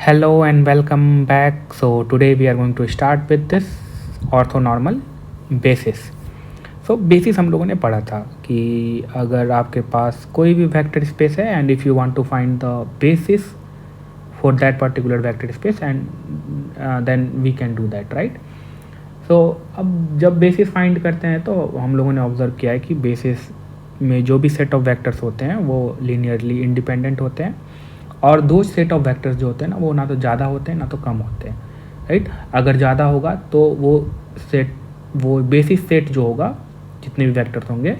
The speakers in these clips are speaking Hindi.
Hello and welcome back. So today we are going to start with this orthonormal basis. So basis हम लोगों ने पढ़ा था कि अगर आपके पास कोई भी वेक्टर स्पेस है and if you want to find the basis for that particular vector space and then we can do that, right. So अब जब बेसिस फाइंड करते हैं तो हम लोगों ने ऑब्जर्व किया है कि बेसिस में जो भी सेट ऑफ वेक्टर्स होते हैं वो लीनियरली इंडिपेंडेंट होते हैं और दो सेट ऑफ वेक्टर्स जो होते हैं ना वो ना तो ज़्यादा होते हैं ना तो कम होते हैं, राइट. अगर ज़्यादा होगा तो वो बेसिस सेट जो होगा जितने भी वेक्टर्स होंगे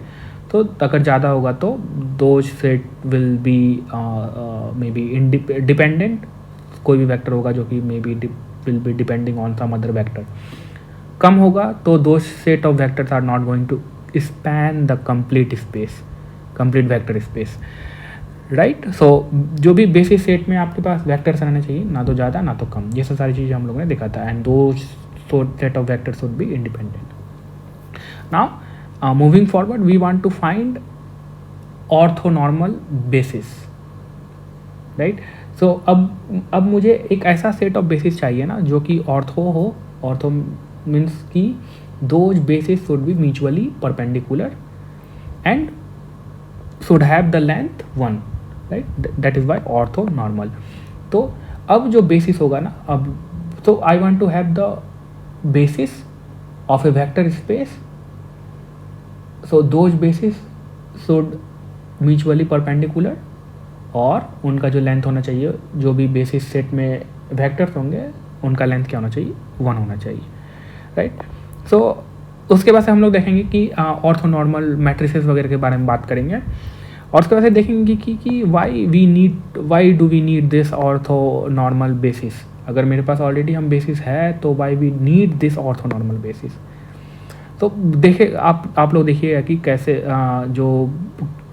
तो अगर ज़्यादा होगा तो दो set will be maybe dependent. कोई भी वेक्टर होगा जो कि maybe will be depending on some other vector. कम होगा तो दो set of vectors are not going to span the complete vector space, right. So जो भी बेसिस सेट में आपके पास वेक्टर्स रहने चाहिए, ना तो ज़्यादा ना तो कम. ये सब सारी चीज़ें हम लोगों ने देखा था एंड दो set of vectors should be independent. Now moving forward we want to find orthonormal basis, right. So अब मुझे एक ऐसा सेट ऑफ बेसिस चाहिए ना जो कि ऑर्थो हो. ऑर्थो मीन्स कि those basis should be mutually perpendicular and should have the length 1, right. That is why orthonormal. तो अब जो बेसिस होगा ना, अब तो I want to have the basis of a vector space. So those basis should mutually perpendicular और उनका जो लेंथ होना चाहिए, जो भी बेसिस सेट में वेक्टर्स होंगे उनका लेंथ क्या होना चाहिए, 1 होना चाहिए, राइट. सो उसके बाद से हम लोग देखेंगे कि ऑर्थोनॉर्मल मैट्रिसेस वगैरह के बारे में बात करेंगे और उसके बाद से देखेंगे कि why do we need this orthonormal basis. अगर मेरे पास ऑलरेडी हम बेसिस है तो why we need this orthonormal basis. तो देखिए आप लोग देखिएगा कि कैसे जो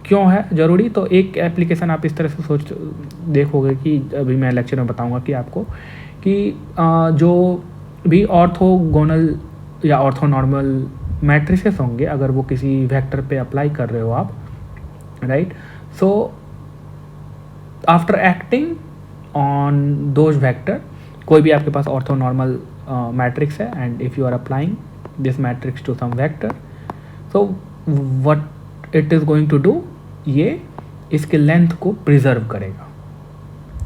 क्यों है ज़रूरी. तो एक एप्लीकेशन आप इस तरह से देखोगे कि अभी मैं लेक्चर में बताऊंगा कि आपको कि जो भी ऑर्थोगोनल या ऑर्थोनॉर्मल मैट्रिसेस होंगे अगर वो किसी वेक्टर पे अप्लाई कर रहे हो आप, right. So after acting on those vector, कोई भी आपके पास ऑर्थोनॉर्मल मैट्रिक्स है and if you are applying this matrix to some vector, so what it is going to do, ये इसके लेंथ को प्रिजर्व करेगा,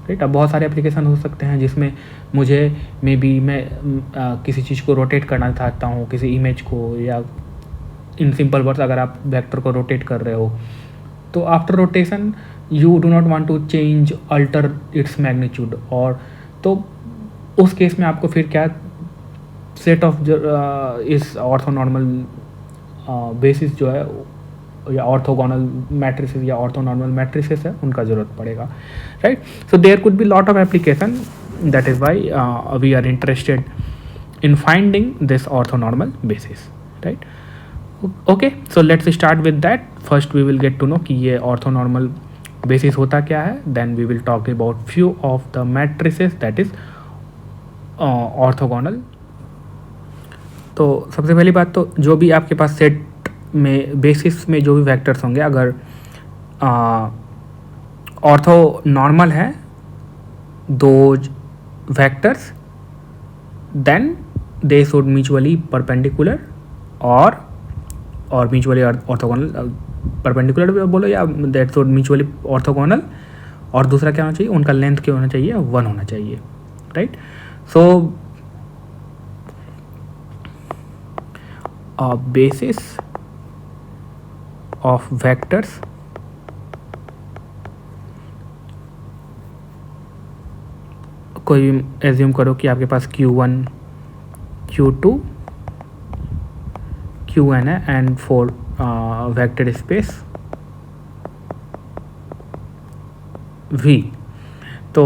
राइट. अब बहुत सारे एप्लीकेशन हो सकते हैं जिसमें मुझे मे बी मैं किसी चीज़ को रोटेट करना चाहता हूँ, किसी इमेज को, या इन सिंपल वर्ड्स अगर आप वेक्टर को रोटेट कर रहे हो तो after rotation you do not want to change alter its magnitude. और तो उस केस में आपको फिर क्या सेट ऑफ इस ऑर्थोनॉर्मल बेसिस जो है या ऑर्थोगोनल मैट्रिसेस या ऑर्थोनॉर्मल मैट्रिसेस है उनका ज़रूरत पड़ेगा, right. So there could be lot of application. That is why we are interested in finding this orthonormal basis, right. Okay, so let's start with that. First we will get to know कि ये orthonormal basis होता क्या है, then we will talk about few of the matrices that is orthogonal. तो सबसे पहली बात तो जो भी आपके पास सेट में बेसिस में जो भी वेक्टर्स होंगे अगर ऑर्थोनॉर्मल है those vectors, then they should mutually perpendicular और म्यूचुअली ऑर्थोगोनल. परपेंडिकुलर भी बोलो या दैट शुड म्यूचुअली ऑर्थोगोनल. और दूसरा क्या होना चाहिए, उनका लेंथ क्या होना चाहिए, 1 होना चाहिए, right. So basis of vectors कोई एज्यूम करो कि आपके पास Q1 Q2 Qn है एंड 4 वेक्टर स्पेस V. तो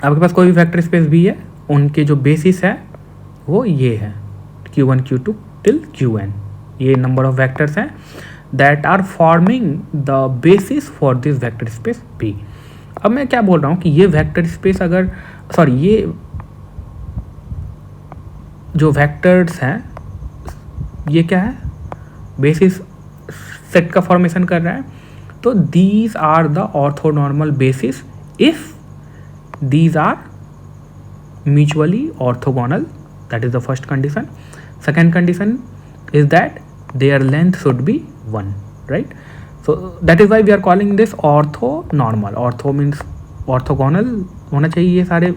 आपके पास कोई भी वेक्टर स्पेस V है, उनके जो बेसिस है वो ये है Q1 Q2 till Qn. ये नंबर ऑफ वेक्टर्स हैं that are forming the basis for this vector space V. अब मैं क्या बोल रहा हूँ कि ये वेक्टर स्पेस अगर ये जो वेक्टर्स हैं ये क्या है, बेसिस सेट का फॉर्मेशन कर रहा है. तो these are the orthonormal basis if these are mutually orthogonal. That is the first condition. Second condition is that their length should be 1, right? So that is why we are calling this orthonormal. Ortho means orthogonal होना चाहिए ये सारे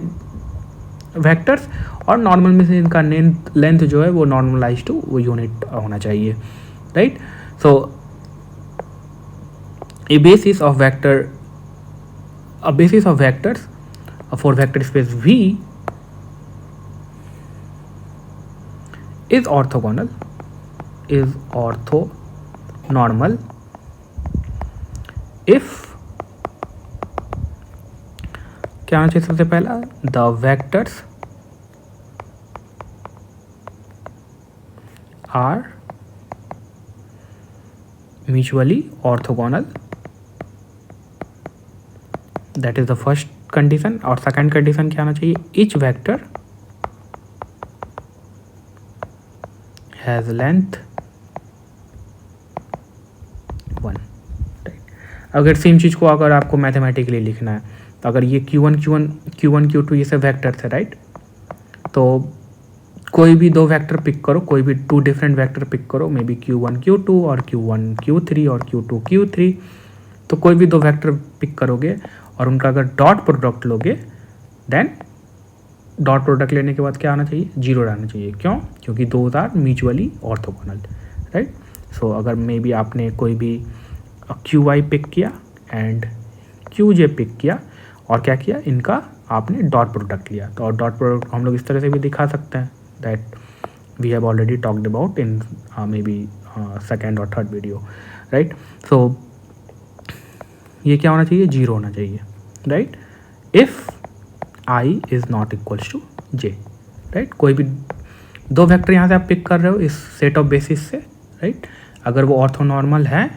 वेक्टर्स, और नॉर्मल में से इनका लेंथ जो है वो नॉर्मलाइज टू वो यूनिट होना चाहिए, right? So a basis of vectors for vector space V is orthonormal if क्या होना चाहिए सबसे पहला, the vectors are mutually orthogonal. That is the first condition. और second condition क्या होना चाहिए, each vector has length 1, right? अगर सेम चीज़ को अगर आपको मैथमेटिकली लिखना है तो अगर ये Q1 Q2 ये सब वेक्टर्स है, राइट? तो कोई भी दो वेक्टर पिक करो, कोई भी 2 डिफरेंट वेक्टर पिक करो, मे बी Q1 Q2 और Q1 Q3 और Q2 Q3, तो कोई भी दो वेक्टर पिक करोगे और उनका अगर डॉट प्रोडक्ट लोगे, देन डॉट प्रोडक्ट लेने के बाद क्या आना चाहिए, 0 आना चाहिए। क्यों? क्योंकि those are mutually orthogonal, right? So अगर मे बी आपने कोई भी QI पिक किया एंड QJ पिक किया और क्या किया, इनका आपने डॉट प्रोडक्ट लिया, तो और डॉट प्रोडक्ट हम लोग इस तरह से भी दिखा सकते हैं, that we have already talked about in may be second और थर्ड वीडियो, राइट? सो ये क्या होना चाहिए, 0 होना चाहिए, राइट? If I is not equals to J, right? कोई भी दो वेक्टर यहाँ से आप पिक कर रहे हो इस सेट ऑफ बेसिस से, राइट? अगर वो ऑर्थोनॉर्मल है,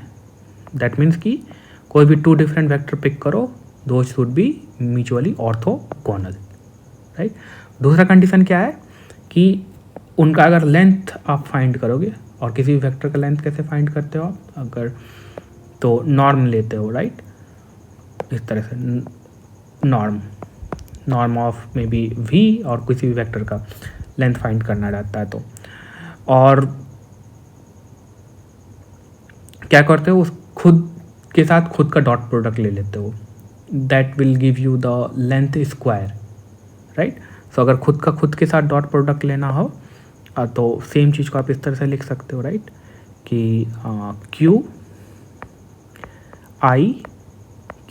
दैट मीन्स कि कोई भी 2 डिफरेंट वेक्टर पिक करो, those should be mutually orthogonal, right? दूसरा कंडीशन क्या है कि उनका अगर लेंथ आप फाइंड करोगे, और किसी भी वेक्टर का लेंथ कैसे फाइंड करते हो आप, अगर तो नॉर्म लेते हो, राइट? इस तरह से norm of may be V और किसी भी वेक्टर का लेंथ फाइंड करना रहता है, तो और क्या करते हो, उस खुद के साथ खुद का डॉट प्रोडक्ट ले लेते हो, that will give you the length square, right? So अगर खुद के साथ डॉट प्रोडक्ट लेना हो तो सेम चीज़ को आप इस तरह से लिख सकते हो, राइट? कि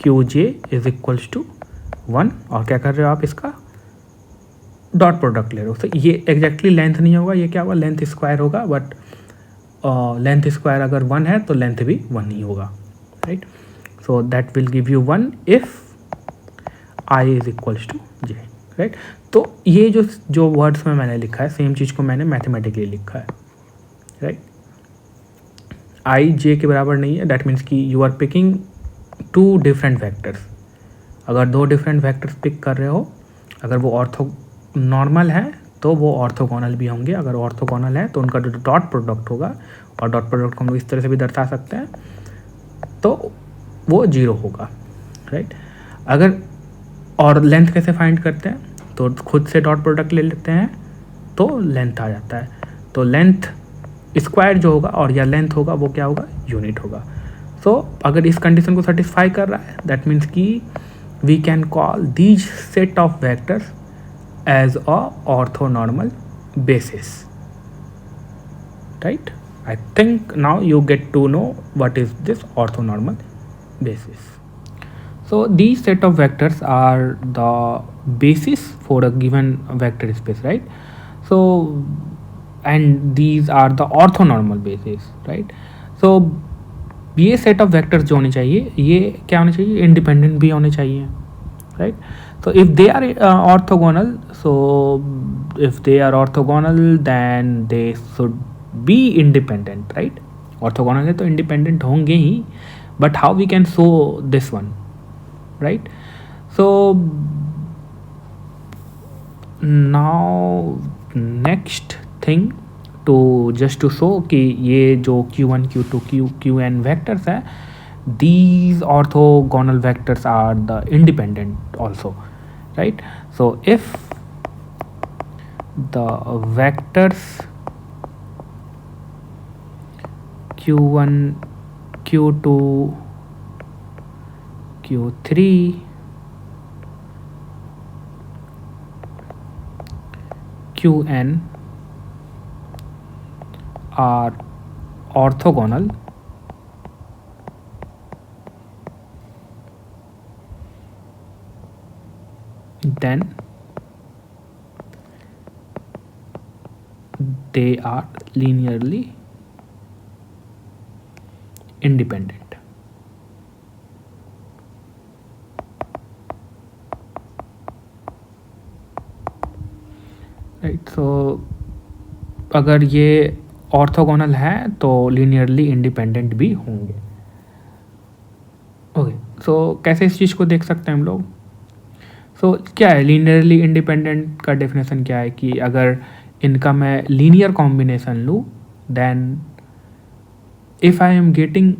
QJ इज इक्वल्स टू 1, और क्या कर रहे हो आप, इसका डॉट प्रोडक्ट ले रहे हो। तो ये एग्जैक्टली लेंथ नहीं होगा, ये क्या होगा, लेंथ स्क्वायर होगा, बट लेंथ स्क्वायर अगर 1 है तो लेंथ भी 1 ही होगा, right? So that will give you 1 if I is equals to J, right? तो ये जो वर्ड्स में मैंने लिखा है, सेम चीज़ को मैंने मैथमेटिकली लिखा है, राइट? I J के बराबर नहीं है, दैट मीन्स कि you are picking 2 different vectors. अगर 2 डिफरेंट वेक्टर्स पिक कर रहे हो, अगर वो ऑर्थोनॉर्मल है तो वो ऑर्थोगोनल भी होंगे, अगर ऑर्थोगोनल है तो उनका जो डॉट प्रोडक्ट होगा, और डॉट प्रोडक्ट को हम लोग इस तरह से भी दर्शा सकते हैं, तो वो 0 होगा, राइट? अगर और लेंथ कैसे फाइंड करते हैं, तो खुद से डॉट प्रोडक्ट ले लेते हैं तो लेंथ आ जाता है, तो लेंथ स्क्वायर जो होगा और या लेंथ होगा वो क्या होगा, यूनिट होगा। सो अगर इस कंडीशन को सेटिस्फाई कर रहा है, दैट मीन्स कि we can call these set of vectors as a orthonormal basis, right? I think now you get to know what is this orthonormal basis. So these set of vectors are the basis for a given vector space, right? So and these are the orthonormal basis, right? So ये set of vectors जो होने चाहिए, ये क्या होने चाहिए, independent भी होने चाहिए, right? So if they are orthogonal, so if they are orthogonal then they should be independent, right? Orthogonal है तो इंडिपेंडेंट होंगे ही, but how we can show this one, right? So now next thing to just to show कि ये जो Q1 Q2 Qn वेक्टर्स हैं, these orthogonal vectors are the independent also, right? So if the vectors q1 q2 q3 qn are orthogonal then they are linearly independent. Right, so अगर ये ऑर्थोगोनल है तो लीनियरली इंडिपेंडेंट भी होंगे. ओके, सो कैसे इस चीज़ को देख सकते हैं हम लोग. सो क्या है लीनियरली इंडिपेंडेंट का डेफिनेशन क्या है कि अगर इनका मैं लीनियर कॉम्बिनेशन लूँ then if I am getting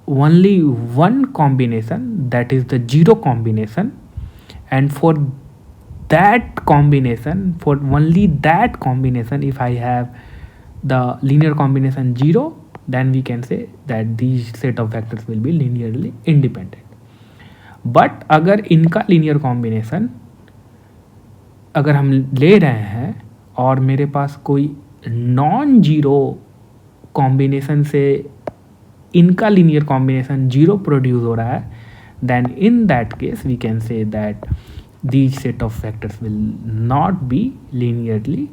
only one combination, that is the zero combination, and for that combination, for only that combination, if I have the linear combination 0, then we can say that these set of vectors will be linearly independent. But अगर इनका linear combination अगर हम ले रहे हैं और मेरे पास कोई नॉन जीरो कॉम्बिनेशन से इनका लीनियर कॉम्बिनेशन जीरो प्रोड्यूस हो रहा है, then in that case we can say that these set of factors will not be linearly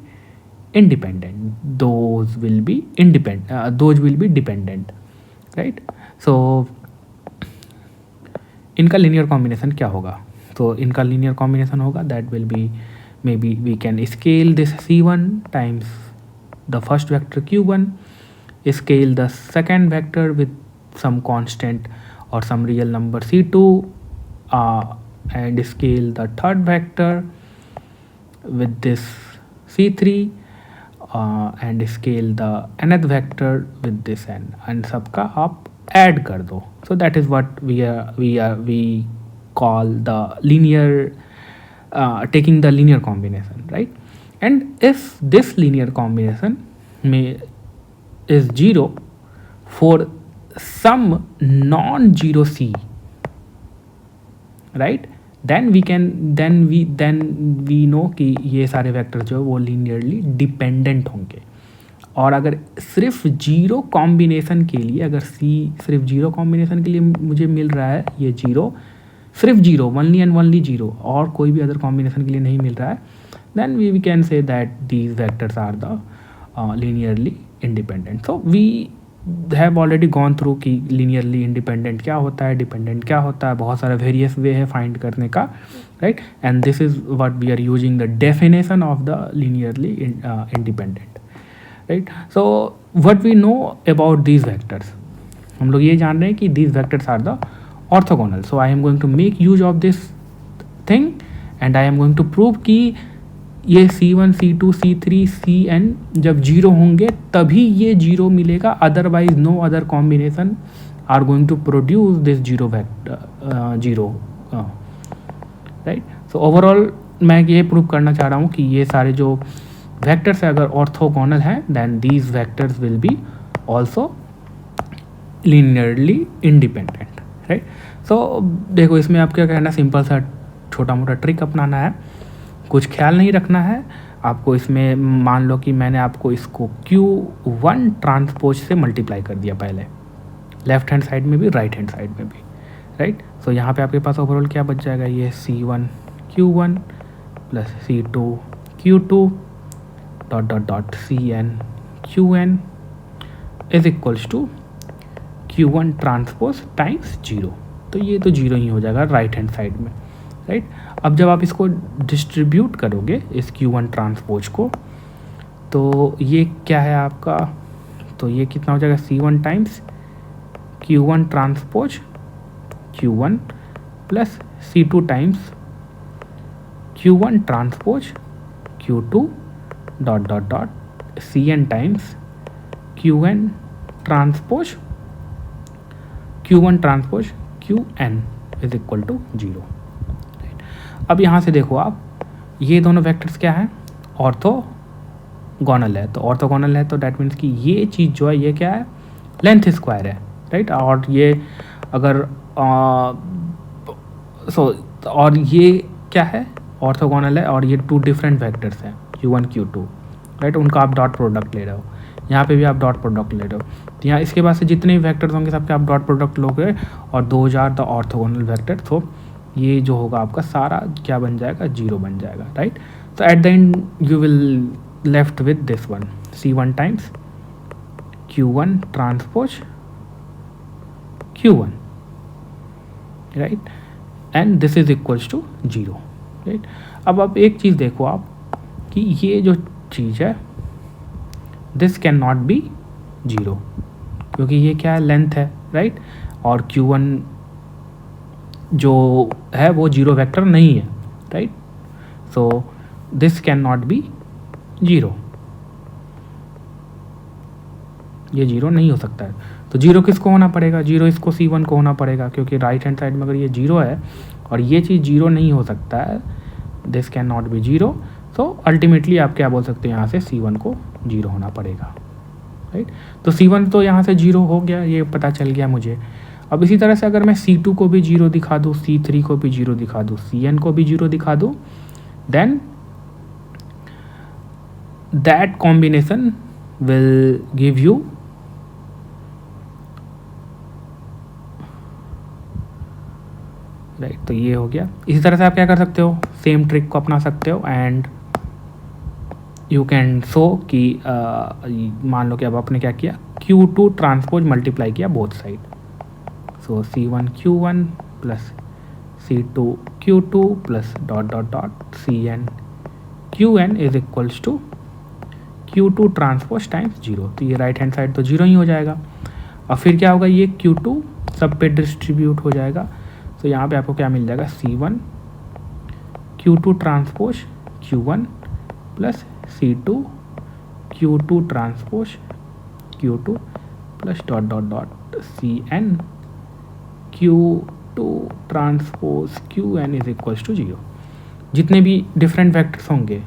independent, those will be dependent. Right, so इनका लीनियर कॉम्बिनेशन क्या होगा. तो इनका लीनियर कॉम्बिनेशन होगा that will be maybe we can scale this c1 times the first vector q1, scale the second vector with some constant or some real number c2, and scale the third vector with this c3, and scale the nth vector with this n, and सबका आप add कर दो. So that is what we call the linear taking the linear combination, right? And if this linear combination is 0 for some non-zero c, right, then we know कि ये सारे वेक्टर जो है वो linearly dependent होंगे. और अगर सिर्फ जीरो कॉम्बिनेशन के लिए, अगर c सिर्फ जीरो कॉम्बिनेशन के लिए मुझे मिल रहा है ये जीरो, सिर्फ zero, only and only zero, और कोई भी अदर कॉम्बिनेशन के लिए नहीं मिल रहा है, then we can say that these vectors are the linearly independent. So we have already gone through कि लीनियरली इंडिपेंडेंट क्या होता है, डिपेंडेंट क्या होता है, बहुत सारे वेरियस वे है फाइंड करने का, right. And this is what we are using the definition of the linearly independent, right. So what we know about these vectors, हम लोग ये जान रहे हैं कि these vectors are the orthogonal. So I am going to make use of this thing and I am going to prove कि ये C1, C2, C3, Cn जब जीरो होंगे तभी ये जीरो मिलेगा, otherwise no other combination are going to produce this zero vector zero, right. So overall मैं ये प्रूव करना चाह रहा हूँ कि ये सारे जो वेक्टर्स है अगर ऑर्थोगोनल हैं then these vectors will be also linearly independent, right. So देखो इसमें आप क्या करना, सिंपल सा छोटा मोटा ट्रिक अपनाना है, कुछ ख्याल नहीं रखना है आपको. इसमें मान लो कि मैंने आपको इसको Q1 ट्रांसपोज से मल्टीप्लाई कर दिया पहले, लेफ्ट हैंड साइड में भी राइट हैंड साइड में भी, राइट. सो यहाँ पे आपके पास ओवरऑल क्या बच जाएगा, ये C1 Q1 plus C2 Q2 dot dot dot Cn Qn is equals to Q1 transpose times zero. तो ये तो जीरो ही हो जाएगा राइट हैंड साइड में, राइट. अब जब आप इसको डिस्ट्रीब्यूट करोगे इस Q1 ट्रांसपोज को, तो ये क्या है आपका, तो ये कितना हो जाएगा C1 times Q1 transpose Q1 plus C2 times Q1 transpose Q2 dot dot dot Cn times Qn transpose Q1 transpose Qn is equal to zero. अब यहाँ से देखो आप, ये दोनों वेक्टर्स क्या हैं, ऑर्थोगोनल है। तो ऑर्थोगोनल है तो डैट मीन्स कि ये चीज़ जो है ये क्या है, लेंथ स्क्वायर है, राइट। और ये अगर और ये क्या है, ऑर्थोगोनल है, और ये टू डिफरेंट वेक्टर्स हैं Q1 Q2, राइट। उनका आप डॉट प्रोडक्ट ले रहे हो, यहाँ पे भी आप डॉट प्रोडक्ट ले रहे हो। तो यहाँ इसके बाद से जितने भी वेक्टर्स होंगे सबके आप डॉट प्रोडक्ट लोगे और those are the orthogonal vector. तो ये जो होगा आपका सारा क्या बन जाएगा, 0 बन जाएगा, राइट। तो at the end you will left with this one, C1 times Q1 transpose Q1, right, and this is equals to 0, right. अब आप एक चीज़ देखो आप कि ये जो चीज़ है दिस कैन नॉट बी 0, क्योंकि ये क्या है, लेंथ है, राइट। और Q1 जो है वो 0 वेक्टर नहीं है, right. So this can not be 0, ये 0 नहीं हो सकता है। तो 0 किसको होना पड़ेगा, 0 इसको C1 को होना पड़ेगा, क्योंकि राइट हैंड साइड में अगर ये 0 है और ये चीज़ 0 नहीं हो सकता है, this can not be 0। So ultimately आप क्या बोल सकते हैं, यहाँ से C1 को 0 होना पड़ेगा, राइट। तो C1 तो यहाँ से 0 हो गया, ये पता चल गया मुझे। अब इसी तरह से अगर मैं C2 को भी 0 दिखा दूँ, C3 को भी 0 दिखा दूँ, Cn को भी 0 दिखा दूँ, then that combination will give you right. तो ये हो गया। इसी तरह से आप क्या कर सकते हो, सेम ट्रिक को अपना सकते हो एंड यू कैन शो कि मान लो कि अब आपने क्या किया, Q2 ट्रांसपोज मल्टीप्लाई किया both side. So C1 Q1 plus C2 Q2 plus dot dot dot Cn Qn is equals to Q2 transpose times 0। तो ये राइट हैंड साइड तो 0 ही हो जाएगा। और फिर क्या होगा, ये Q2 सब पे डिस्ट्रीब्यूट हो जाएगा। तो यहाँ पे आपको क्या मिल जाएगा, C1 Q2 transpose Q1 plus C2 Q2 transpose Q2 plus dot dot dot Cn Q2 transpose Qn is equals to 0। जितने भी डिफरेंट वेक्टर्स होंगे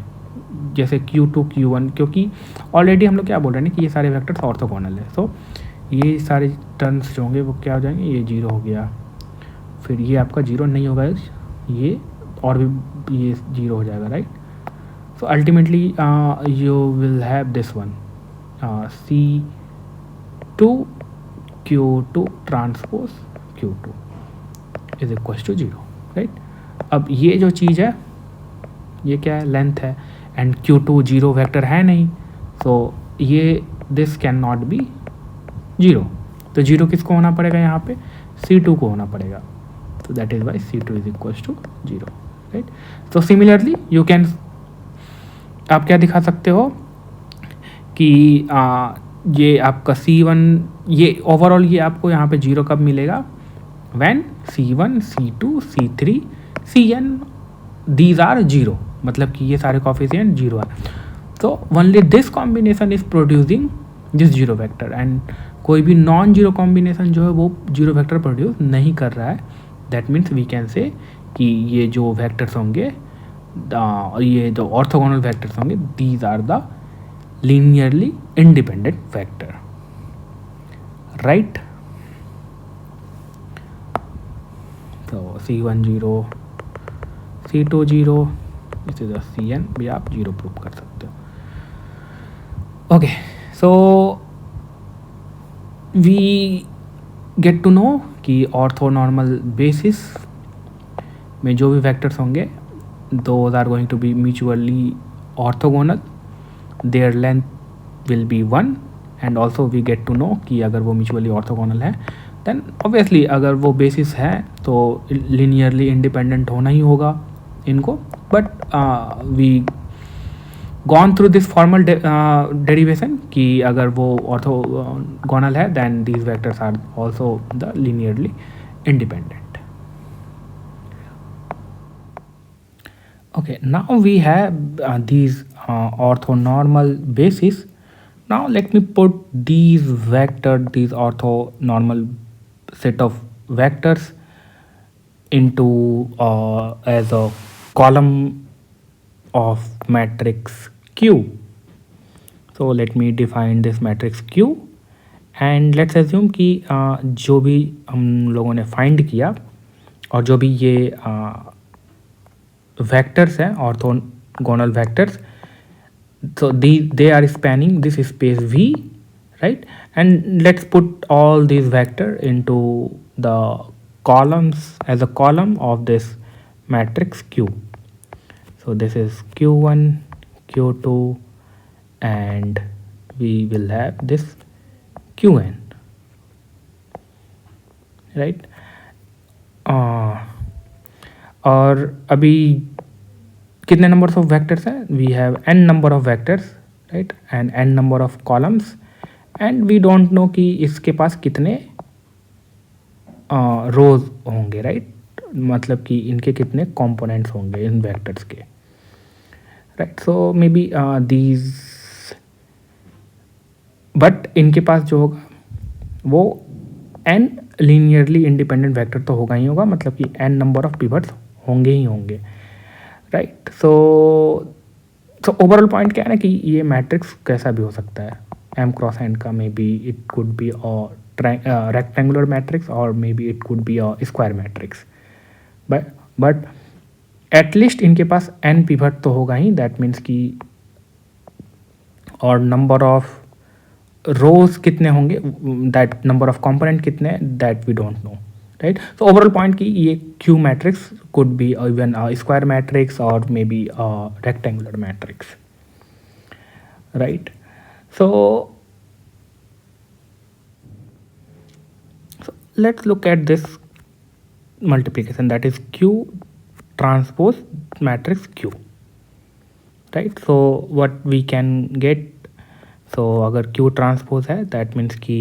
जैसे Q2 Q1, क्योंकि ऑलरेडी हम लोग क्या बोल रहे हैं ना कि ये सारे वेक्टर्स ऑर्थोगोनल है, सो ये सारे टर्म्स जो होंगे वो क्या हो जाएंगे, ये 0 हो गया, फिर ये आपका 0 नहीं होगा, ये और भी ये 0 हो जाएगा, right. So ultimately you will have this one C2 Q2 transpose Q2 is equal to 0, right. अब ये जो चीज़ है ये क्या है, लेंथ है, एंड Q2 0 वेक्टर है नहीं, तो ये दिस कैन नॉट बी 0। तो 0 किसको होना पड़ेगा, यहाँ पे C2 को होना पड़ेगा। तो that is why C2 is equal to 0, right. तो सिमिलरली यू कैन, आप क्या दिखा सकते हो कि ये आपका C1, ये ओवरऑल ये आपको यहाँ पे 0 कब मिलेगा, when C1 C2 C3 Cn these are 0, मतलब कि ये सारे कॉफिशिएंट 0 है। तो only this combination is producing this 0 vector, and कोई भी नॉन 0 कॉम्बिनेशन जो है वो 0 वेक्टर प्रोड्यूस नहीं कर रहा है। That means we can say कि ये जो वेक्टर्स होंगे, ये जो ऑर्थोगोनल वेक्टर्स होंगे, these are the linearly independent vector, right. तो C1 0 C2 0, इसी तरह Cn भी आप 0 प्रूव कर सकते हो। Okay, so we get to know कि ऑर्थोनॉर्मल बेसिस में जो भी वेक्टर्स होंगे those are going to be mutually orthogonal, their length will be 1, and also we get to know कि अगर वो म्यूचुअली ऑर्थोगोनल है देन ऑब्वियसली अगर वो बेसिस है तो लीनियरली इंडिपेंडेंट होना ही होगा इनको। But we gone through this formal derivation कि अगर वो ऑर्थोगोनल है then these vectors are also the linearly independent. Okay, now we have these orthonormal bases. Now let me put these orthonormal set of vectors into as a column of matrix Q. So let me define this matrix Q and let's assume कि जो भी हम लोगों ने फाइंड किया और जो भी ये वेक्टर्स हैं orthogonal vectors, so they are spanning this space V, right? And let's put all these vector into the columns as a column of this matrix Q. So this is Q1, Q2, and we will have this Qn, right? और अभी कितने नंबर्स ऑफ वेक्टर्स हैं? We have n number of vectors, right, and n number of columns, and we don't know कि इसके पास कितने रोज होंगे, राइट, मतलब कि इनके कितने कंपोनेंट्स होंगे इन वेक्टर्स के, right. So may be these, but इनके पास जो होगा वो n लीनियरली इंडिपेंडेंट वेक्टर तो होगा ही होगा, मतलब कि n नंबर ऑफ पिवट्स होंगे ही होंगे, राइट. सो ओवरऑल पॉइंट क्या है ना कि ये मैट्रिक्स कैसा भी हो सकता है m क्रॉस n का. Maybe it could be rectangular matrix और maybe it could be square matrix, but at least इनके पास n पिवट तो होगा ही. दैट मीन्स कि और नंबर ऑफ रोज कितने होंगे, दैट नंबर ऑफ कंपोनेंट कितने, that we don't know, right. So overall point की ये Q matrix could be even square matrix और maybe rectangular matrix, right. So let's look at this multiplication, that is Q transpose matrix Q, right. So what we can get, so अगर Q transpose है that means कि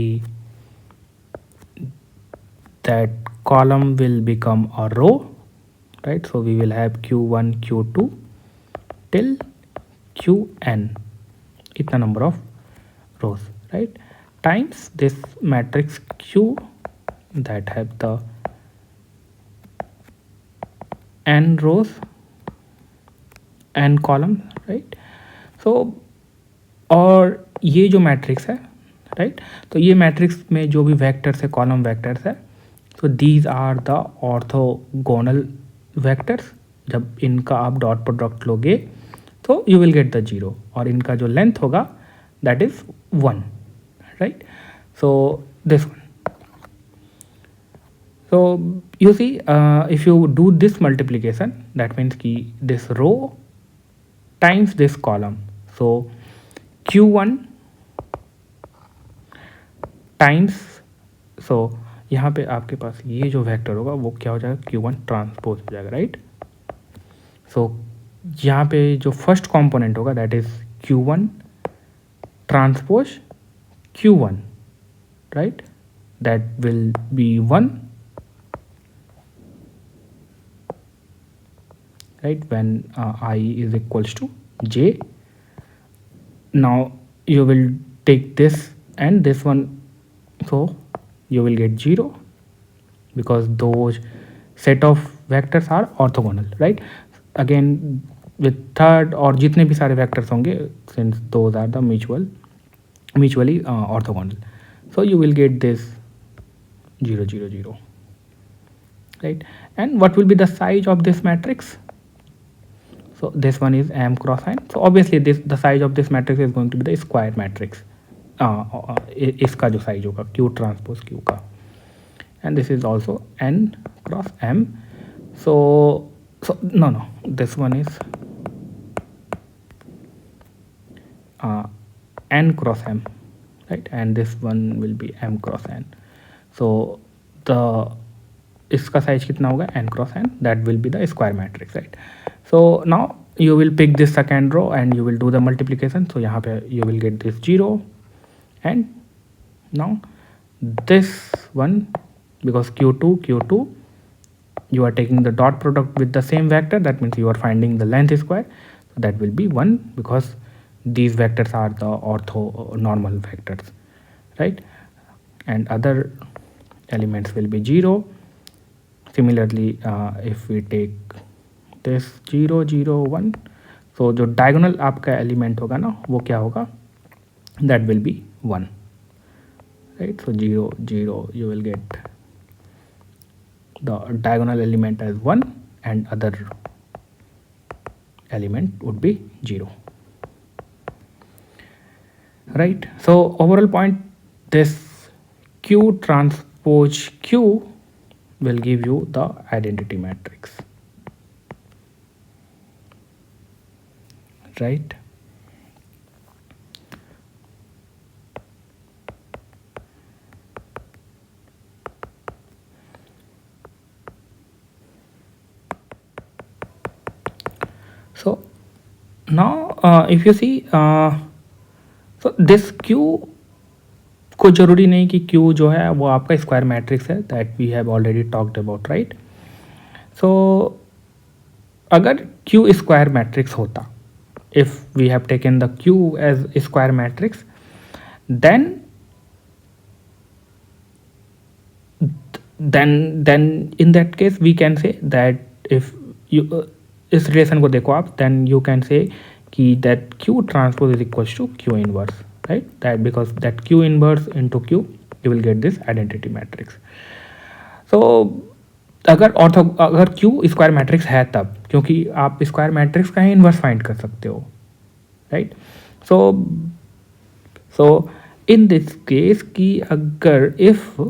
that column will become a row, right. So we will have Q1 Q2 till Qn, इतना number of rows, right, times this matrix Q that have the n rows n columns, right. So और ये जो मैट्रिक्स है, राइट, तो ये मैट्रिक्स में जो भी वेक्टर्स है, कॉलम वेक्टर्स है, तो these are the orthogonal vectors. जब इनका आप डॉट प्रोडक्ट लोगे तो यू विल गेट द 0 और इनका जो लेंथ होगा that is 1, right. So this one. So you see, if you do this multiplication, that means कि this row times this column, so Q1 times, so यहाँ पे आपके पास ये जो वेक्टर होगा वो क्या हो जाएगा, Q1 ट्रांसपोज हो जाएगा, राइट. सो यहाँ पे जो फर्स्ट कंपोनेंट होगा that is Q1 transpose Q1, right, that will be 1, right, when I is equals to j. Now you will take this and this one, so you will get 0 because those set of vectors are orthogonal, right. Again with third और जितने भी सारे vectors होंगे, since those are the mutually orthogonal, so you will get this 0 0 0, right. And what will be the size of this matrix? So this one is m cross n. So obviously the size of this matrix is going to be the square matrix. इसका जो size होगा Q transpose Q का, and this is also n cross m. So no, this one is n cross m, right, and this one will be m cross n. So इसका साइज कितना होगा, n cross n, that will be the square matrix, right. So now you will pick this second row and you will do the multiplication. So यहाँ पे you will get this 0, and now this one, because Q2 you are taking the dot product with the same vector, that means you are finding the length square, so that will be 1 because these vectors are the orthonormal vectors, right, and other elements will be 0. Similarly if we take this 0 0 1, सो जो डायगोनल आपका एलिमेंट होगा ना वो क्या होगा, that will be 1, right. So 0 0 you will get the diagonal element as 1 and other element would be 0, right. So overall point, this Q transpose Q will give you the identity matrix, right. So now if you see, so this Q को ज़रूरी नहीं कि Q जो है वो आपका स्क्वायर मैट्रिक्स है, that we have already talked about, right. So अगर Q स्क्वायर मैट्रिक्स होता, if we have taken the Q as a square matrix, then in that case we can say that if you इस रिलेशन को देखो आप, then you can say कि that Q transpose is equals to Q inverse, right. That because that Q inverse into Q you will get this identity matrix. So अगर Q स्क्वायर मैट्रिक्स है तब, क्योंकि आप स्क्वायर मैट्रिक्स का ही इन्वर्स फाइंड कर सकते हो, right. So in this case कि अगर if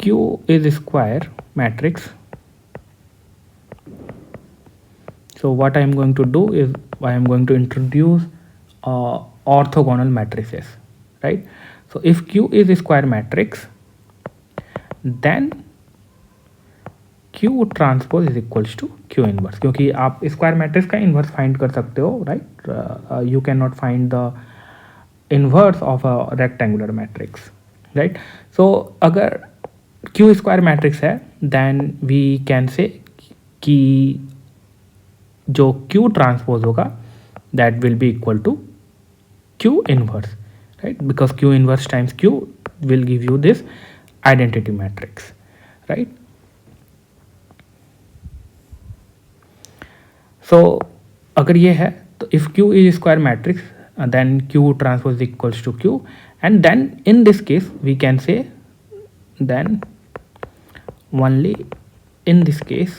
Q is square matrix, so what I am going to do is I am going to introduce orthogonal matrices, right. So if Q is a square matrix, then Q transpose is equals to Q inverse, क्योंकि आप स्क्वायर मैट्रिक्स का इन्वर्स फाइंड कर सकते हो, right. You can not find the inverse of a rectangular matrix, right. So अगर Q स्क्वायर मैट्रिक्स है, देन वी कैन से कि जो Q ट्रांसपोज होगा that will be equal to Q inverse, right. Because Q inverse times Q will give you this identity matrix, right. So अगर ये है तो if Q is square matrix, then Q transpose equals to Q, and then in this case we can say then only in this case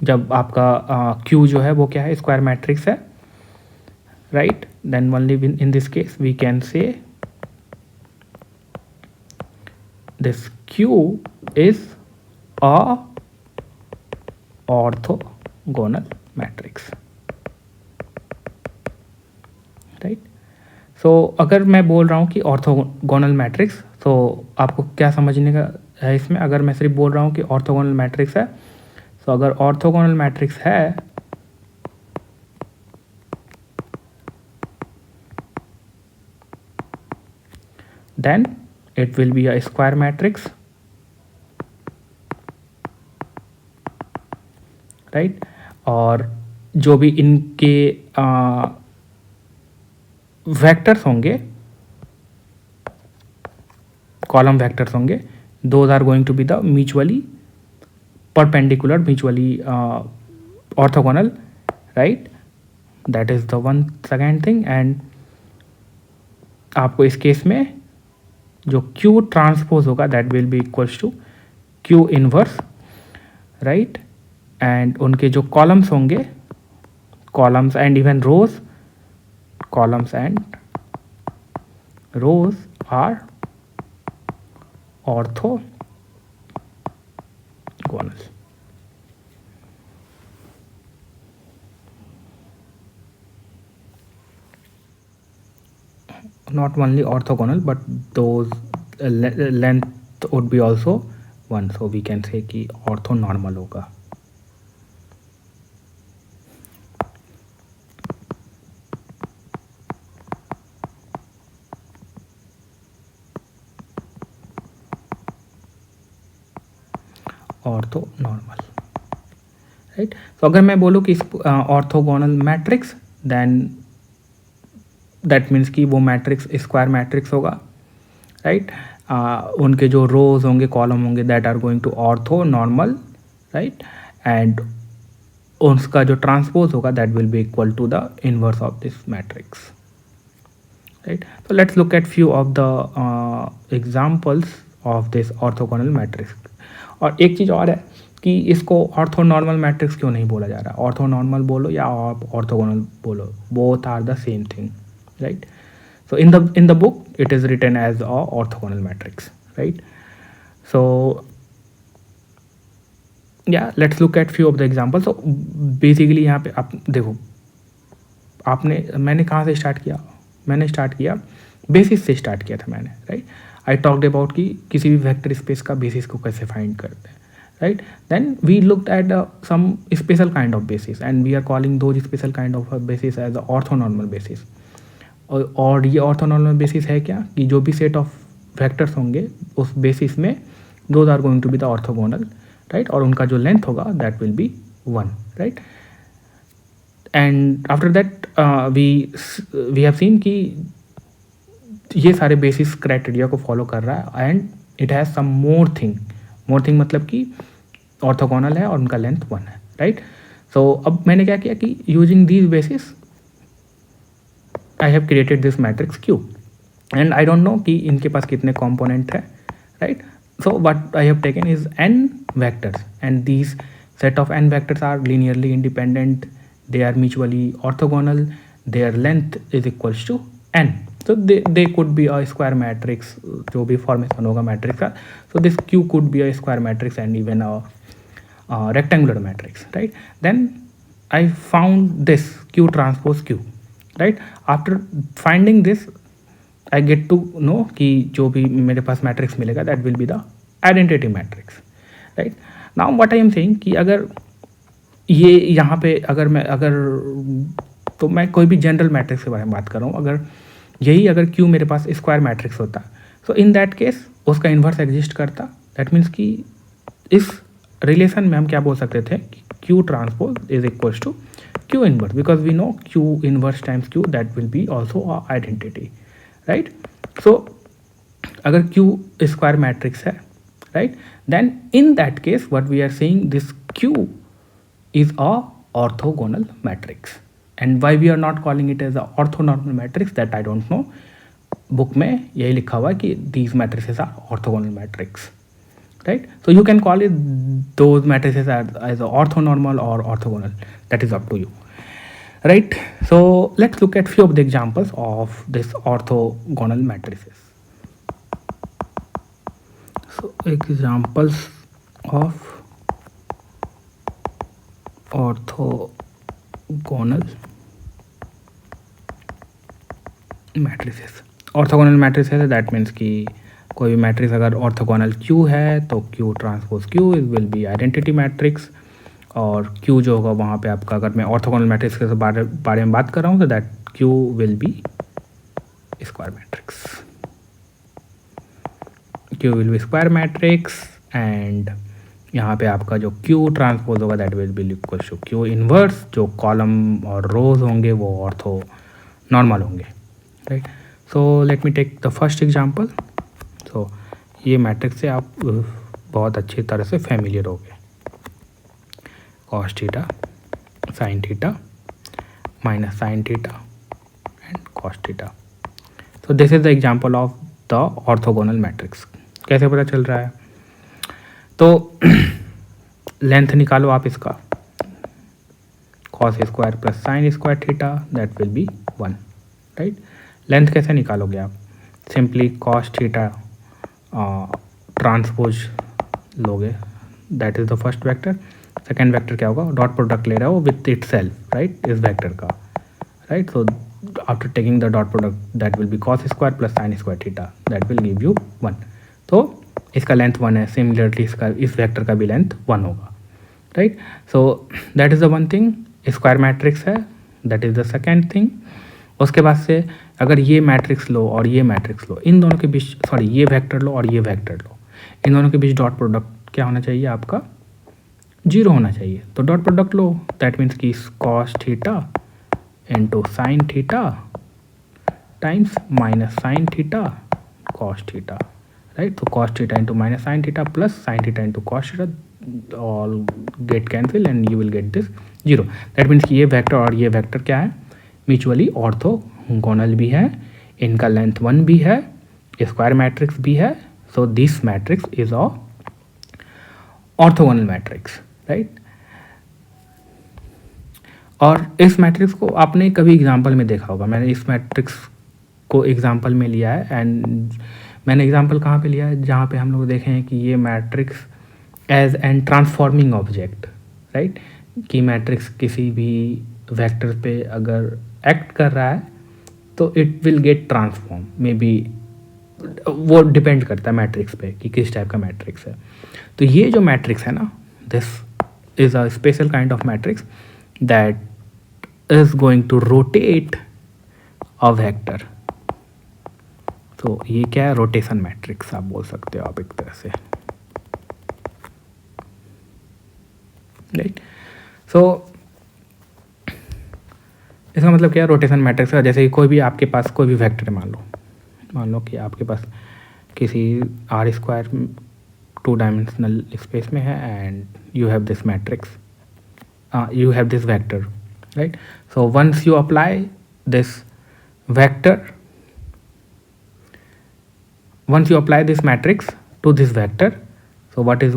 जब आपका Q जो है वो क्या है, स्क्वायर मैट्रिक्स है, right. then only in this case we can say this Q is a orthogonal matrix, right. So अगर मैं बोल रहा हूँ कि ऑर्थोगोनल मैट्रिक्स, तो आपको क्या समझने का है इसमें. अगर मैं सिर्फ बोल रहा हूँ कि ऑर्थोगोनल मैट्रिक्स है, तो अगर ऑर्थोगोनल मैट्रिक्स है then it will be a square matrix, right. और जो भी इनके वेक्टर्स होंगे, कॉलम वेक्टर्स होंगे, those are going to be the mutually perpendicular, mutually orthogonal, right. That is the one second thing. And आपको इस केस में जो Q ट्रांसपोज होगा that will be equals to Q inverse, right. And उनके जो कॉलम्स होंगे, columns and even rows, columns and rows are orthogonal. Not only orthogonal but those length would be also 1, so we can say कि orthonormal होगा. Orthonormal, right. तो अगर मैं बोलूँ कि orthogonal matrix, then that means कि वो मैट्रिक्स स्क्वायर मैट्रिक्स होगा, राइट. उनके जो रोज होंगे, कॉलम होंगे, that are going to orthonormal, right. And उसका जो ट्रांसपोज होगा that will be equal to the inverse of this matrix, right. So let's look at few of the examples of this orthogonal matrix. और एक चीज़ और है कि इसको ऑर्थोनॉर्मल मैट्रिक्स क्यों नहीं बोला जा रहा. ऑर्थोनॉर्मल बोलो या आप ऑर्थोगोनल बोलो, both are the same thing, right. So in the book it is written as a orthogonal matrix, right. So yeah, let's look at few of the examples. So basically यहाँ पे आप देखो, मैंने कहाँ से स्टार्ट किया, मैंने स्टार्ट किया बेसिस से स्टार्ट किया था मैंने, राइट. आई टॉक्ड अबाउट कि किसी भी वेक्टर स्पेस का बेसिस को कैसे फाइंड करते हैं, right. Then we looked at some special kind of basis and we are calling those special kind of basis as orthonormal basis. और ये ऑर्थोनॉर्मल बेसिस है क्या कि जो भी सेट ऑफ वेक्टर्स होंगे उस बेसिस में those are going to be the orthogonal, right. और उनका जो लेंथ होगा that will be 1, right. And after that we have seen कि ये सारे बेसिस क्राइटेरिया को फॉलो कर रहा है and it has some more thing मतलब कि ऑर्थोगोनल है और उनका लेंथ 1 है, राइट. सो अब मैंने क्या किया कि using these basis I have created this matrix Q and I don't know कि इनके पास कितने कॉम्पोनेंट है, right. So what I have taken is n vectors and these set of n vectors are linearly independent, they are mutually orthogonal, their length is equals to n. So they could be a square matrix, जो भी फॉर्मेशन होगा मैट्रिक्स का. So this Q could be a square matrix and even a rectangular matrix, right. Then I found this Q transpose Q, right. After finding this I get to know कि जो भी मेरे पास मैट्रिक्स मिलेगा that will be the identity matrix, right. Now what I am saying कि अगर ये यहाँ पे अगर तो मैं कोई भी जनरल मैट्रिक्स के बारे में बात कर रहा हूँ. अगर Q मेरे पास स्क्वायर मैट्रिक्स होता सो इन दैट केस उसका इन्वर्स एग्जिस्ट करता. दैट मीन्स कि इस रिलेशन में हम क्या बोल सकते थे कि Q transpose is equals to Q inverse, because we know Q inverse times Q that will be also a identity, right. So अगर Q स्क्वायर मैट्रिक्स है, right, then in that case what we are saying this Q is a orthogonal matrix. And why we are not calling it as a orthonormal matrix, that I don't know. Book में यही लिखा हुआ है कि these matrices are orthogonal matrix, right. So you can call it those matrices as a orthonormal or orthogonal, that is up to you, right. So let's look at few of the examples of this orthogonal matrices. So examples of orthogonal matrices. Orthogonal matrices that means कि कोई भी मैट्रिक्स अगर ऑर्थोगोनल Q है तो Q transpose Q will B identity matrix. और Q जो होगा वहाँ पे आपका, अगर मैं ऑर्थोगोनल मैट्रिक्स के बारे में बात कर रहा हूँ तो that Q will be square matrix. Q will be square matrix and यहाँ पे आपका जो Q ट्रांसपोज होगा that will be equal to Q inverse. जो कॉलम और रोज होंगे वो ऑर्थो नॉर्मल होंगे, right. So let me take the first example. So ये मैट्रिक्स से आप बहुत अच्छी तरह से फैमिलियर हो गए. Cos theta sine theta minus sine theta and cos theta. So this is the example of the orthogonal matrix. कैसे पता चल रहा है? तो लेंथ निकालो आप इसका, cos square plus sine square theta that will be 1, right. Length कैसे निकालोगे आप? सिंपली कॉस थीटा ट्रांसपोज लोगे, that is the first vector. Second vector क्या होगा? डॉट प्रोडक्ट ले रहा हो विथ इट सेल्फ, राइट, इस वेक्टर का, right. So after taking the dot product that will B cos square plus sine square theta that will give you 1. तो इसका लेंथ 1 है. सिमिलरली इसका इस वेक्टर का भी लेंथ 1 होगा, right. So that is the one thing. Square matrix है, that is the second thing. उसके बाद से अगर ये मैट्रिक्स लो और ये मैट्रिक्स लो, इन दोनों के बीच ये वेक्टर लो और ये वेक्टर लो, इन दोनों के बीच डॉट प्रोडक्ट क्या होना चाहिए? आपका 0 होना चाहिए. तो डॉट प्रोडक्ट लो, दैट मीन्स कि cos theta into sine theta times minus sine theta cos theta, right. तो cos theta into minus sine theta plus sine theta into cos theta, all get cancel and you will get this 0. That means कि ये वेक्टर और ये वेक्टर क्या है, म्यूचुअली ऑर्थोगोनल भी है, इनका लेंथ 1 भी है, स्क्वायर मैट्रिक्स भी है. So this matrix is a orthogonal matrix, right. और इस मैट्रिक्स को आपने कभी एग्जाम्पल में देखा होगा. मैंने इस मैट्रिक्स को एग्जाम्पल में लिया है, एंड मैंने एग्जाम्पल कहाँ पे लिया है, जहाँ पे हम लोग देखे हैं कि ये matrix as an transforming object, right, कि मैट्रिक्स किसी भी वेक्टर पे अगर एक्ट कर रहा है तो it will get transform. May be वो डिपेंड करता है मैट्रिक्स पे कि किस टाइप का मैट्रिक्स है. तो ये जो मैट्रिक्स है ना, this is a special kind of matrix that is going to rotate a vector. तो ये क्या है, रोटेशन मैट्रिक्स आप बोल सकते हो आप एक तरह से, राइट. सो इसका मतलब क्या है, रोटेशन मैट्रिक्स का. जैसे कि कोई भी आपके पास कोई भी वेक्टर मान लो कि आपके पास किसी R² 2 डायमेंशनल स्पेस में है and you have this matrix, you have this vector, right. So once you apply this vector, once you apply this matrix to this vector, so what it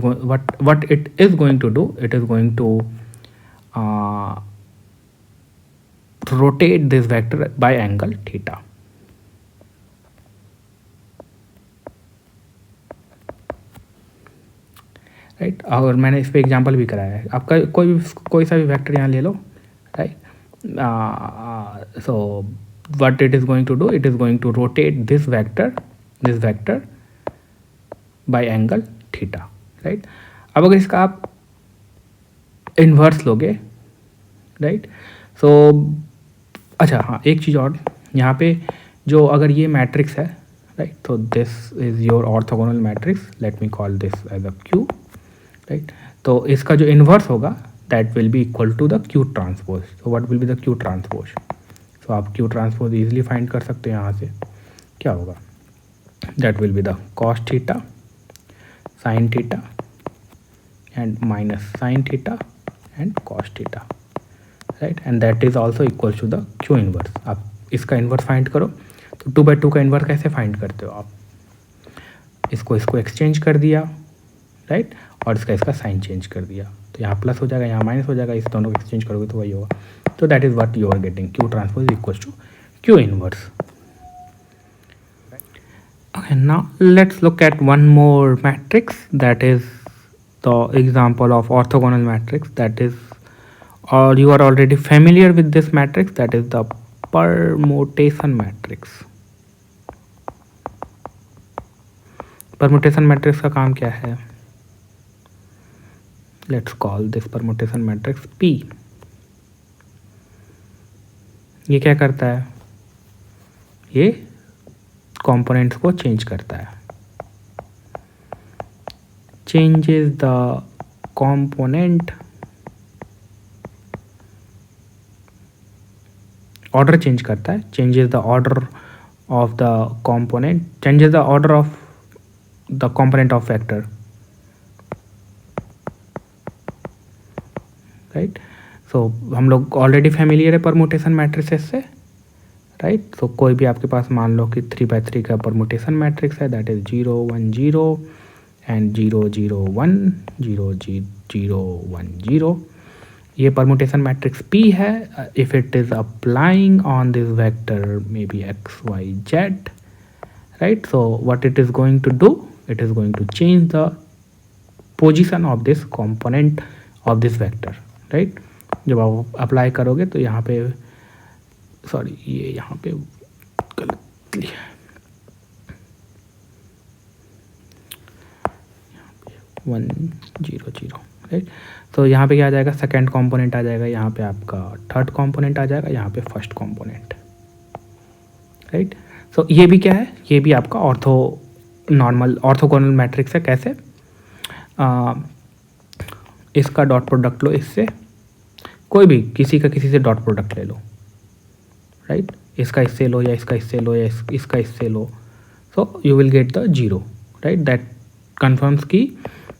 is going to do, it is going to rotate this vector by angle theta. Right. और मैंने इस पर एग्जांपल भी कराया है. आपका कोई सा भी वेक्टर यहाँ ले लो, right. So what it is going to do, it is going to rotate this vector by angle theta, right. अब अगर इसका आप इन्वर्स लोगे, राइट. सो अच्छा हाँ, एक चीज़ और यहाँ पे, जो अगर ये मैट्रिक्स है, राइट, तो this is your orthogonal matrix. Let me call this as a Q, right. तो इसका जो इन्वर्स होगा that will be equal to the Q transpose. So what will be the Q transpose. So आप क्यू ट्रांसपोज इजीली फाइंड कर सकते हो. यहाँ से क्या होगा, that will be the cos theta sine theta and minus sine theta and cos theta, right. And that is also equal to the Q inverse. आप इसका इन्वर्स फाइंड करो. तो 2/2 का इन्वर्स कैसे फाइंड करते हो आप, इसको एक्सचेंज कर दिया, राइट, और इसका साइन चेंज कर दिया. तो यहाँ प्लस हो जाएगा, यहाँ माइनस हो जाएगा, इस दोनों को एक्सचेंज करोगे तो वही होगा. तो that is what you are getting, Q transpose equal to Q inverse. Okay, now let's look at one more matrix, that is the example of orthogonal matrix, that is, or you are already familiar with this matrix, that is the permutation matrix. permutation matrix का काम क्या है, let's call this permutation matrix P. ये क्या करता है, ये कंपोनेंट्स को चेंज करता है, changes the component, order change करता है, changes the order of the component, changes the order of the component of vector, right. So हम लोग ऑलरेडी फैमिलियर है परमुटेशन मैट्रिसेस से, राइट. सो कोई भी आपके पास मान लो कि 3x3 का परमुटेशन मैट्रिक्स है, दैट इज 0 1 0 एंड 0 0 1 0 0 1 0. ये परमुटेशन मैट्रिक्स P है. If it is applying on this vector maybe x y z, right. So what it is going to do, it is going to change the position of this component of this vector, right. जब आप अप्लाई करोगे तो यहाँ पे, सॉरी ये यहाँ पे गलत लिखा है, 1 0 0, राइट. तो यहाँ पे क्या आ जाएगा, सेकेंड कंपोनेंट आ जाएगा, यहाँ पे आपका थर्ड कंपोनेंट आ जाएगा, यहाँ पे फर्स्ट कंपोनेंट, राइट. सो ये भी क्या है, ये भी आपका ऑर्थोगोनल मैट्रिक्स है. कैसे, इसका डॉट प्रोडक्ट लो, इससे कोई भी किसी से डॉट प्रोडक्ट ले लो, राइट. इसका इससे लो या इसका इससे लो या इसका इससे लो, so you will get the 0, right. That confirms कि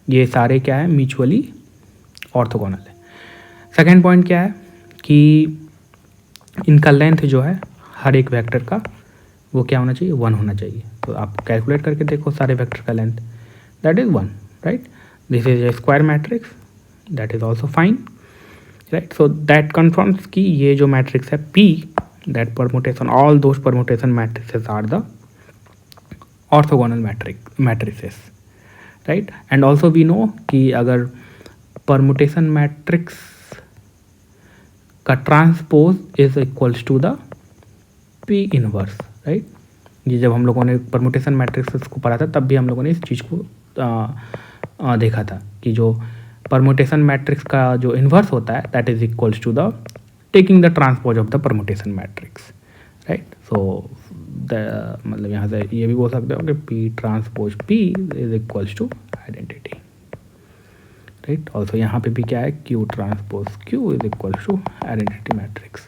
ये सारे क्या है, म्यूचुअली ऑर्थोगोनल है। सेकेंड पॉइंट क्या है कि इनका लेंथ जो है हर एक वेक्टर का वो क्या होना चाहिए, 1 होना चाहिए। तो आप कैलकुलेट करके देखो सारे वेक्टर का length, that is 1, right. This is a square matrix, that is also fine, right. So that confirms कि ये जो मैट्रिक्स है P, that permutation, all those permutation matrices are the orthogonal matrices, right. And also we know कि अगर परमुटेशन मैट्रिक्स का transpose is equals to the P inverse, right. ये जब हम लोगों ने परमुटेशन मैट्रिक्स को पढ़ा था तब भी हम लोगों ने इस चीज़ को देखा था कि जो परमुटेशन मैट्रिक्स का जो इन्वर्स होता है that is equals to the taking the transpose of the permutation matrix, right. So मतलब यहाँ से ये भी बोल सकते हो कि P transpose P is equals to identity, right. Also यहाँ पे भी क्या है, Q transpose Q is equals to identity matrix,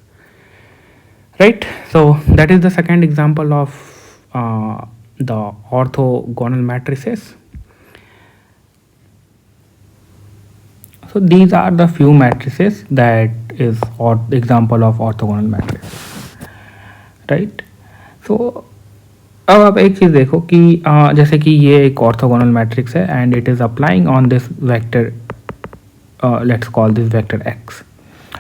right. So that is the second example of the orthogonal matrices. So these are the few matrices that is example of orthogonal matrices, right. So अब आप एक चीज़ देखो कि जैसे कि ये एक ऑर्थोगोनल मैट्रिक्स है and it is applying on this vector, let's call this vector x।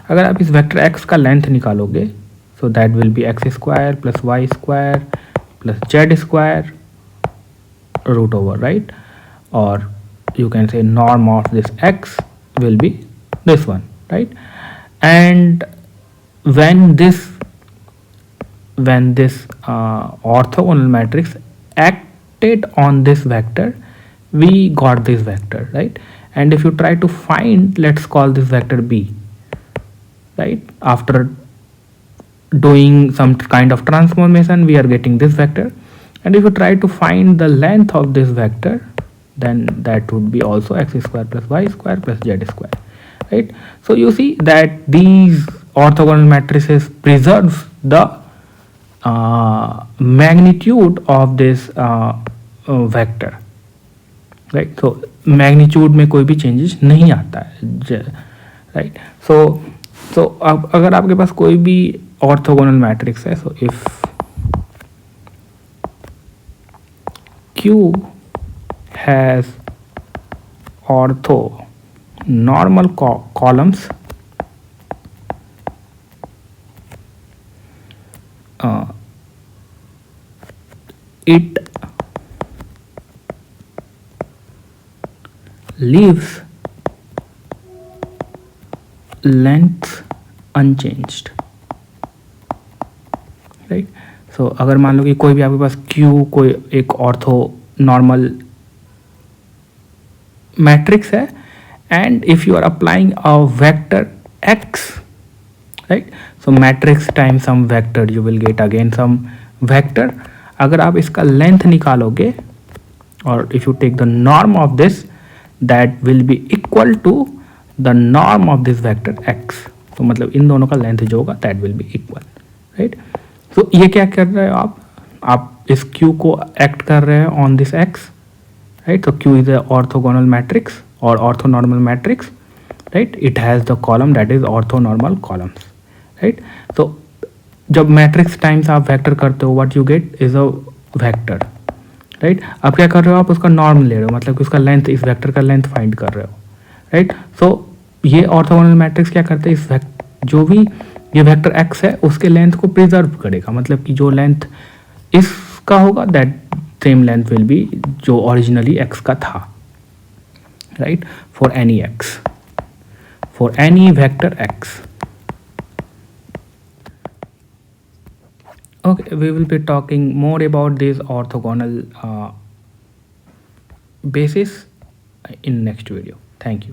अगर आप इस वेक्टर x का लेंथ निकालोगे, so that will be x square plus y square plus z square root over, right? Or you can say norm of this x will be this one, right? And when this orthogonal matrix acted on this vector, we got this vector, right? And if you try to find, let's call this vector b, right? After doing some kind of transformation we are getting this vector, and if you try to find the length of this vector, then that would be also x square plus y square plus z square, right. So you see that these orthogonal matrices preserves the magnitude of this vector, right. So magnitude में कोई भी changes नहीं आता है, right. So अब अगर आपके पास कोई भी orthogonal matrix है, so if Q has orthonormal columns, it leaves length unchanged, right. So अगर मान लो कि कोई भी आपके पास Q कोई एक ऑर्थो नॉर्मल मैट्रिक्स है and if you are applying a vector x, right. So matrix time some vector you will get again some vector. अगर आप इसका लेंथ निकालोगे और if you take the norm of this that will be equal to the norm of this vector x. तो मतलब इन दोनों का लेंथ जो होगा that will be equal, right. तो ये क्या कर रहे हो आप इस Q को एक्ट कर रहे हो ऑन दिस x, राइट. तो Q is a orthogonal matrix और orthonormal matrix, right. It has the column that is orthonormal columns, right. तो जब मैट्रिक्स टाइम्स आप वेक्टर करते हो what you get is a vector, right. अब क्या कर रहे हो आप उसका नॉर्म ले रहे हो, मतलब कि उसका लेंथ, इस वेक्टर का लेंथ फाइंड कर रहे हो, राइट. सो ये ऑर्थोगोनल मैट्रिक्स क्या करते हैं, इस जो भी ये वेक्टर x है उसके लेंथ को प्रिजर्व करेगा, मतलब कि जो लेंथ इसका होगा that same length will B जो ओरिजिनली x का था, right. For any x, for any vector x. Okay, we will be talking more about these orthogonal basis in next video. Thank you.